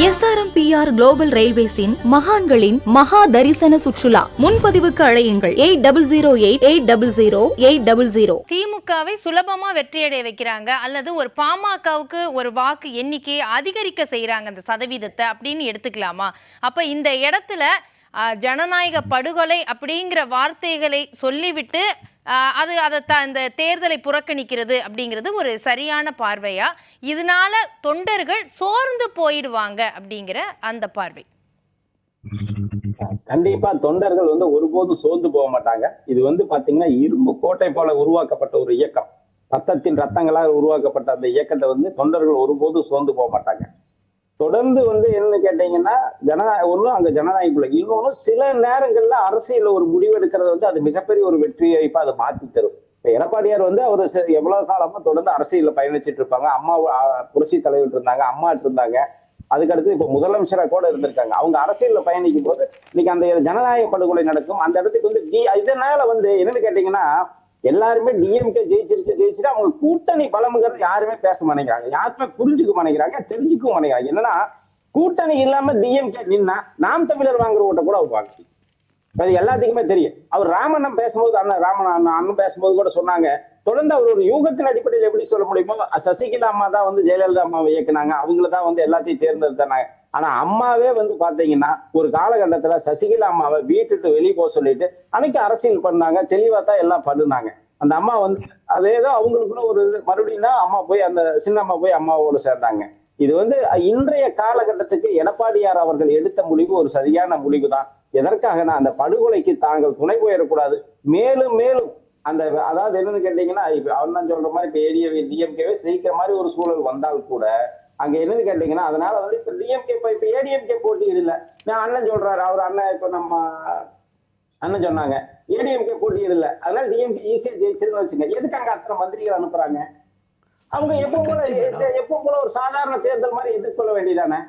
SRMPR global ரயில்வேஸின் மகான்களின் மகா தரிசன சுற்றுலா. முன்பதிவுக்கு அழையுங்கள் 8008000800. திமுகவை சுலபமா வெற்றியடைய வைக்கிறாங்க அல்லது ஒரு பாமகவுக்கு ஒரு வாக்கு எண்ணிக்கையை அதிகரிக்க செய்யறாங்க அந்த சதவீதத்தை அப்படின்னு எடுத்துக்கலாமா? அப்ப இந்த இடத்துல ஜனநாயக படுகொலை அப்படிங்கிற வார்த்தைகளை சொல்லிவிட்டு இந்த தேர்தலை புறக்கணிக்கிறது அப்படிங்கிறது ஒரு சரியான பார்வையா? இதனால தொண்டர்கள் சோர்ந்து போயிடுவாங்க அப்படிங்கிற அந்த பார்வை? கண்டிப்பா தொண்டர்கள் ஒருபோதும் சோர்ந்து போக மாட்டாங்க. இது பாத்தீங்கன்னா இரும்பு கோட்டை போல உருவாக்கப்பட்ட ஒரு இயக்கம். ரத்தத்தின் ரத்தங்களால் உருவாக்கப்பட்ட அந்த இயக்கத்தை தொண்டர்கள் ஒருபோதும் சோர்ந்து போக மாட்டாங்க. தொடர்ந்து என்னன்னு கேட்டீங்கன்னா ஒன்னும் அங்க ஜனநாயகம், இன்னொன்னு சில நேரங்கள்ல அரசியல்ல ஒரு முடிவு எடுக்கிறது அது மிகப்பெரிய ஒரு வெற்றியை இப்ப அதை மாற்றி தரும். இப்ப எடப்பாடியார் அவரு எவ்வளவு காலமா தொடர்ந்து அரசியல்ல பயணிச்சுட்டு இருப்பாங்க. அம்மா புரட்சி தலைவர் இருந்தாங்க, அம்மா இருந்தாங்க, அதுக்கடுத்து இப்ப முதலமைச்சரா கூட இருந்திருக்காங்க. அவங்க அரசியல்ல பயணிக்கும் போது இன்னைக்கு அந்த ஜனநாயக படுகொலை நடக்கும். அந்த இடத்துக்கு இதனால என்னன்னு கேட்டீங்கன்னா எல்லாருமே டிஎம்கே ஜெயிச்சிட்டு அவங்க கூட்டணி பலமுங்கிறது யாருமே பேச மாட்டேங்கிறாங்க, யாருமே புரிஞ்சுக்க மாட்டேங்கிறாங்க, தெரிஞ்சுக்கவும் மாட்டேங்கிறாங்க. என்னன்னா கூட்டணி இல்லாம டிஎம்கே நின்னா நாம் தமிழர் வாங்குற ஓட்ட கூட அவங்க வாங்க, அது எல்லாத்துக்குமே தெரியும். அவர் ராமண்ணன் பேசும்போது அண்ணன் பேசும்போது கூட சொன்னாங்க, தொடர்ந்து அவர் ஒரு யூகத்தின் அடிப்படையில் எப்படி சொல்ல முடியுமோ, சசிகலா அம்மா தான் ஜெயலலிதா அம்மாவை இயக்குனாங்க, அவங்களதான் எல்லாத்தையும் தேர்ந்தெடுத்தாங்க. ஆனா அம்மாவே பாத்தீங்கன்னா ஒரு காலகட்டத்துல சசிகலா அம்மாவை வீட்டுட்டு வெளியே போக சொல்லிட்டு அன்னைக்கு அரசியல் பண்ணாங்க, தெளிவா தான் எல்லாம் பண்ணுனாங்க. அந்த அம்மா அதேதான் அவங்களுக்குள்ள ஒரு மறுபடியும் தான் அம்மா போய் அந்த சின்ன அம்மா போய் அம்மாவோட சேர்ந்தாங்க. இது இன்றைய காலகட்டத்துக்கு எடப்பாடியார் அவர்கள் எடுத்த முடிவு ஒரு சரியான முடிவு தான். எதற்காகனா அந்த படுகொலைக்கு தாங்கள் துணை போயிடக்கூடாது. மேலும் மேலும் அதாவது என்னன்னு கேட்டீங்கன்னா இப்ப அவன் சொல்ற மாதிரி இப்ப டிஎம்கேவே ஜெயிக்கிற மாதிரி ஒரு சூழல் வந்தால் கூட அங்க என்னன்னு கேட்டீங்கன்னா அதனால இப்ப டிஎம்கே இப்ப ஏடிஎம்கே போட்டியிடல. நான் அண்ணன் சொல்றாரு, அவர் அண்ணன் இப்ப நம்ம அண்ணன் சொன்னாங்க ஏடிஎம்கே போட்டியிடல, அதனால டிஎம்கே ஈஸியா ஜெயிச்சிருன்னு வச்சுங்க. எதுக்கு அங்க அத்தனை மந்திரிகள் அனுப்புறாங்க? அவங்க எப்பவும் போல ஒரு சாதாரண தேர்தல் மாதிரி எதிர்கொள்ள வேண்டியதானே?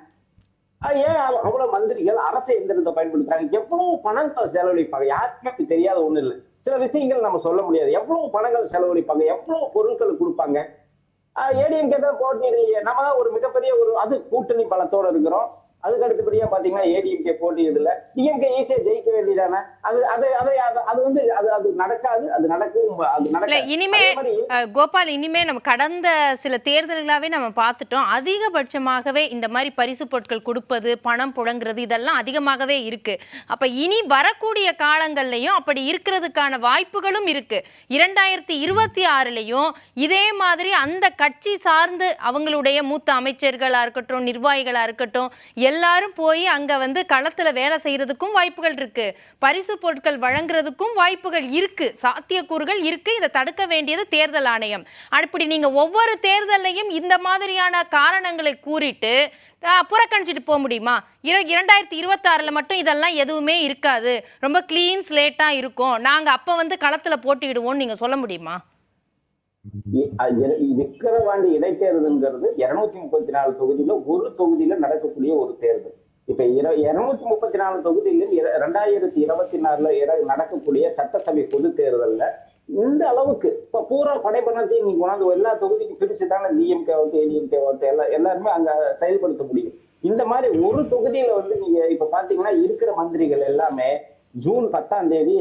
ஏன் அவ்வளவு மந்திரிகள் அரசு எந்திரத்தை பயன்படுத்துறாங்க? எவ்வளவு பணங்கள் செலவழிப்பாங்க? யாருக்குமே அப்படி தெரியாத ஒண்ணு இல்லை. சில விஷயங்கள் நம்ம சொல்ல முடியாது. எவ்வளவு பணங்கள் செலவழிப்பாங்க, எவ்வளவு பொருட்கள் கொடுப்பாங்க. ஏடிஎம்கே தான் போட்டியிடலையே, நம்ம தான் ஒரு மிகப்பெரிய அது கூட்டணி பலத்தோட இருக்கிறோம். அதுக்கு அடுத்தபடியா பாத்தீங்கன்னா ஏடிஎம்கே போட்டியிடல, டிஎம்கே ஈஸியா ஜெயிக்க வேண்டியதானே? அது நடக்காது, அது நடக்கும். இனிமே கோபால், இனிமே நம்ம கடந்த சில தேர்தல்களாவே நம்ம பார்த்துட்டோம், அதிகபட்சமாகவே இந்த மாதிரி பரிசு பொருட்கள் கொடுப்பது, பணம் புழங்குறது இதெல்லாம் அதிகமாகவே இருக்கு. அப்ப இனி வரக்கூடிய காலங்கள்லயும் அப்படி இருக்கிறதுக்கான வாய்ப்புகளும் இருக்கு. 2026லயும் இதே மாதிரி அந்த கட்சி சார்ந்து அவங்களுடைய மூத்த அமைச்சர்களா இருக்கட்டும், நிர்வாகிகளா இருக்கட்டும், எல்லாரும் போய் அங்க களத்துல வேலை செய்யறதுக்கும் வாய்ப்புகள் இருக்கு, பரிசு பொருட்கள் வழங்குறதுக்கும் வாய்ப்புகள் இருக்கு, சாத்தியக்கூறுகள் இருக்கு. இதை தடுக்க வேண்டியது தேர்தல் ஆணையம். அப்படி நீங்க ஒவ்வொரு தேர்தலையும் இந்த மாதிரியான காரணங்களை கூறிட்டு புறக்கணிச்சிட்டு போக முடியுமா? 2026ல மட்டும் இதெல்லாம் எதுவுமே இருக்காது, ரொம்ப கிளீன் ஸ்லேட்டா இருக்கும், நாங்க அப்ப களத்துல போட்டியிடுவோம் நீங்க சொல்ல முடியுமா? விக்கிரவாண்டி இடைத்தேர்தல்ங்கிறது 234 தொகுதியில ஒரு தொகுதியில நடக்கக்கூடிய ஒரு தேர்தல். இப்ப 234 தொகுதியில 2024 நடக்கக்கூடிய சட்டசபை பொது தேர்தல்ல இந்த அளவுக்கு இப்ப பூரா படைப்பணத்தையும் நீங்க கொண்டாந்து எல்லா தொகுதிக்கும் பிரிச்சுதானே டிஎம்கே ஓட்டு ஏடிஎம்கே ஓட்டு எல்லாருமே அங்க செயல்படுத்த முடியும். இந்த மாதிரி ஒரு தொகுதியில நீங்க இப்ப பாத்தீங்கன்னா இருக்கிற மந்திரிகள் எல்லாமே ஜூன் 10ஆம் தேதி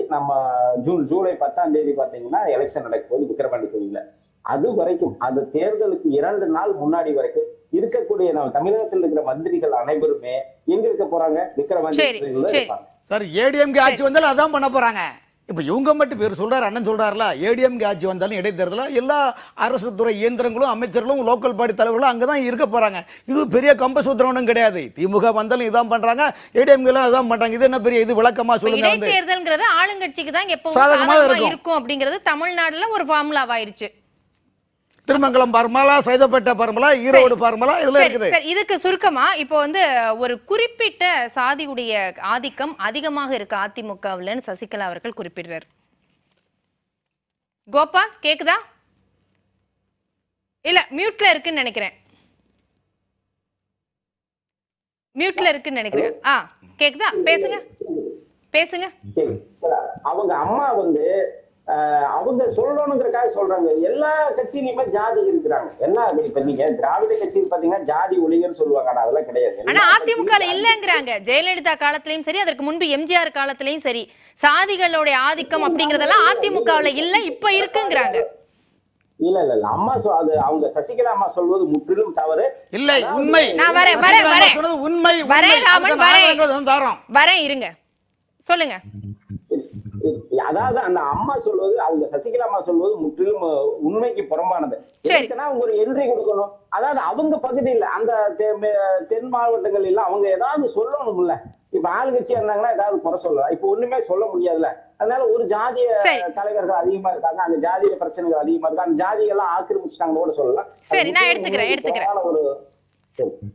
ஜூலை 10ஆம் தேதி பாத்தீங்கன்னா எலெக்ஷன் நடக்கும் போது விக்கிரவாண்டி தொகுதியில அது வரைக்கும் அந்த தேர்தலுக்கு 2 நாள் முன்னாடி வரைக்கும் இருக்கக்கூடிய நம்ம தமிழகத்தில் இருக்கிற மந்திரிகள் அனைவருமே எங்க இருக்க போறாங்க? விக்கிரவாண்டி இருப்பாங்க. சார் ஏடிஎம்கே ஆட்சி வந்தாலும் அதான் பண்ண போறாங்க. இப்ப இவங்க மட்டும் பேர் சொல்றாரு, அண்ணன் சொல்றாருல, ஏடிஎம்கே ஆட்சி வந்தாலும் இடைத்தேர்தல எல்லா அரசு துறை இயந்திரங்களும் அமைச்சர்களும் லோக்கல் பாடி தலைவர்களும் அங்கதான் இருக்க போறாங்க. இது பெரிய கம்பசூத்திரம் கிடையாது. திமுக வந்தாலும் இதான் பண்றாங்க, ஏடிஎம்கே அதான் பண்றாங்க. இது என்ன பெரிய இது விளக்கமா சொல்லுங்க? இடைத்தேர்தல்ங்கிறது ஆளுங்கட்சிக்கு தான் எப்பவும் சாதகமா இருக்கும் அப்படிங்கிறது தமிழ்நாடுல ஒரு ஃபார்முலாவாயிருச்சு. திருமங்கலம் பார்மலா, சைதாப்பேட்டை பார்மலா, ஈரோடு பார்மலா இதெல்லாம் இருக்குது. இதுக்கு சுருக்கமா இப்போ ஒரு குறிப்பிட்ட சாதியுடைய ஆதிக்கம் அதிகமாக இருக்கு அதிமுகவுலன்னு சசிகலா அவர்கள் குறிப்பிடுறார். கோபா கேக்குதா? இல்ல மியூட்ல இருக்குன்னு நினைக்கிறேன். கேக்குதா? பேசுங்க. அவங்க அம்மா அவங்க சொல்லணுங்கிறதுக்காக சொல்றாங்க. எல்லா கட்சியிலுமே ஜாதி இருக்கிறாங்க. எல்லா இப்ப நீங்க திராவிட கட்சியில் பாத்தீங்கன்னா ஜாதி ஒழிகன்னு சொல்லுவாங்க. ஆனா அதெல்லாம் கிடையாது. ஆனா அதிமுக இல்லங்கிறாங்க. ஜெயலலிதா காலத்திலயும் சரி, அதற்கு முன்பு எம்ஜிஆர் காலத்திலயும் சரி, சாதிகளுடைய ஆதிக்கம் அப்படிங்கறதெல்லாம் அதிமுகவுல இல்ல, இப்ப இருக்குங்கிறாங்க. இல்ல இல்ல இல்ல அம்மா அது அவங்க சசிகலா அம்மா சொல்வது முற்றிலும் தவறு. இல்லை, உண்மை. நான் வரேன் சொன்னது உண்மை. வரேன் ராமன், வரேன் இருங்க, சொல்லுங்க. அதாவது அந்த அம்மா சொல்வது, அவங்க சசிகலா அம்மா சொல்வது முற்றிலும் உண்மைக்கு புறம்பானது. எதுக்குன்னா அவங்க ஒரு என்ட்ரி கொடுக்கணும். அதாவது அவங்க பகுதியில் அந்த தென் மாவட்டங்கள் எல்லாம் அவங்க ஏதாவது சொல்லணும்ல. இப்ப ஆளுங்கட்சியா இருந்தாங்கன்னா ஏதாவது குறை சொல்லலாம். இப்ப ஒண்ணுமே சொல்ல முடியாதுல்ல. அதனால ஒரு ஜாதிய தலைவர்கள் அதிகமா இருக்காங்க, அந்த ஜாதிய பிரச்சனைகள் அதிகமா இருக்கு, அந்த ஜாதியெல்லாம் ஆக்கிரமிச்சுட்டாங்கன்னு கூட சொல்லலாம். சரி, நான் எடுத்துக்கிறேன். ஒரு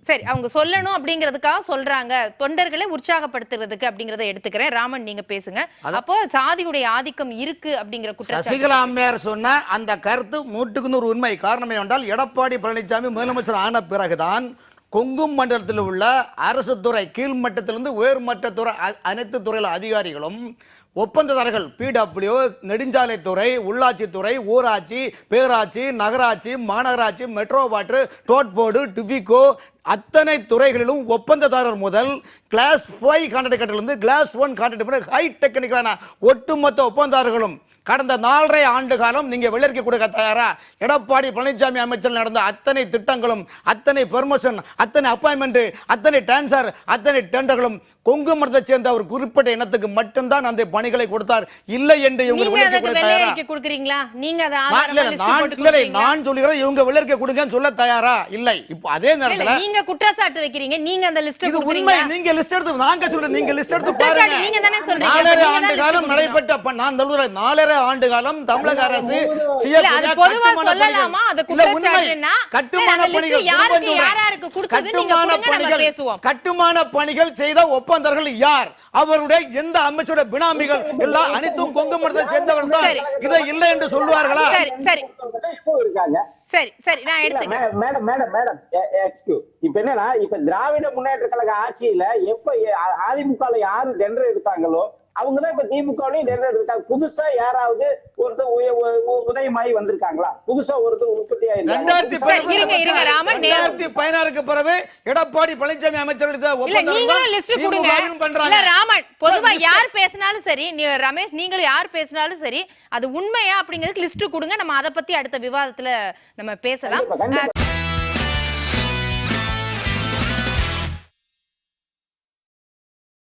சரி, அவங்க சொல்லணும் அப்படிங்கிறதுக்காக சொல்றாங்க, தொண்டர்களை உற்சாகப்படுத்துறதுக்கு அப்படிங்கறத எடுத்துக்கிறேன். ராமன், நீங்க பேசுங்க. அப்போ சாதியுடைய ஆதிக்கம் இருக்கு அப்படிங்கிற குற்றச்சாட்டு சசிகலா அம்மையார் சொன்ன அந்த கருத்து 100% உண்மை. காரணம் என்னவென்றால், எடப்பாடி பழனிசாமி முதலமைச்சர் ஆன பிறகுதான் கொங்கு மண்டலத்தில் உள்ள அரசு துறை கீழ்மட்டத்திலிருந்து உயர்மட்ட துறை அனைத்து துறையில அதிகாரிகளும் ஒப்பந்ததாரர்கள் பிடபிள்யூ, நெடுஞ்சாலைத்துறை, உள்ளாட்சித்துறை, ஊராட்சி, பேராட்சி, நகராட்சி, மாநகராட்சி, மெட்ரோ வாட்டர், டோட் போர்டு, டிஃபிகோ அத்தனை துறைகளிலும் ஒப்பந்ததாரர் முதல் கிளாஸ் 5 கான்ட்ராக்ட் கட்டிலிருந்து கிளாஸ் 1 கான்ட்ராக்ட் ஹை டெக்னிக்கலான ஒட்டுமொத்த ஒப்பந்ததாரர்களும் கடந்த 4.5 ஆண்டு காலம் நீங்க வெளியேற்க கொடுக்க தயாரா? எடப்பாடி பழனிசாமி அமைச்சர் நடந்த அத்தனை திட்டங்களும், அத்தனை பெர்மிஷன், அத்தனை அப்பாயின்மெண்ட், அத்தனை டிரான்ஸ்ஃபர், அத்தனை டெண்டர்களும் கொங்கு மண்டலத்தை சேர்ந்த ஒரு குறிப்பிட்ட இனத்துக்கு மட்டும்தான் அந்த பணிகளை கொடுத்தார். இல்லை என்று இவங்க கொடுக்குறீங்களா? நீங்க நான் சொல்லுகிறேன், இவங்க வெளியேற்க கொடுங்கன்னு சொல்ல தயாரா? இல்லை. இப்போ அதே நேரத்தில் நீங்க குற்றச்சாட்டு வைக்கிறீங்க. நீங்க அந்த லிஸ்ட் இது உண்மை. நீங்க லிஸ்ட் எடுத்து நாங்க சொல்றோம், நீங்க லிஸ்ட் எடுத்து பாருங்க. 4.5 ஆண்டு காலம் நடைபெற்ற நான் 4.5 ஆண்டு காலம் தமிழக அரசு கட்டுமான பணிகள் செய்த ஒப்பந்தர்கள் யார்? அவருடைய எந்த அமைச்சோட பினாமிகள் எல்லாம் அனைத்தும் கொங்கு மண்டலத்தை சேர்ந்தவர் தான். இதை இல்லை என்று சொல்லுவார்களா? சரி சரி, நான் எடுத்துக்கிறேன். மேடம் இப்ப என்னன்னா, இப்ப திராவிட முன்னேற்ற கழக ஆட்சியில எப்ப அதிமுக யாரு டெண்டர் எடுத்தாங்களோ அவங்கதான் இப்ப திமுகலையும் டெண்டர் எடுத்தாங்க. புதுசா யாராவது ஒருத்தர் உதயமாயி வந்திருக்காங்களா? புதுசா ஒருத்தர் உற்பத்தி ஆயிருக்காங்க. 2016 பிறகு எடப்பாடி பழனிசாமி அமைச்சர் ராமன், பொதுவா யார் பேசினாலும் சரி, ரமேஷ் நீங்களும் யார் பேசினாலும் சரி, அது உண்மையா அப்படிங்கிறதுக்கு லிஸ்ட் கொடுங்க. நம்ம அதை பத்தி அடுத்த விவாதத்துல நம்ம பேசலாம்.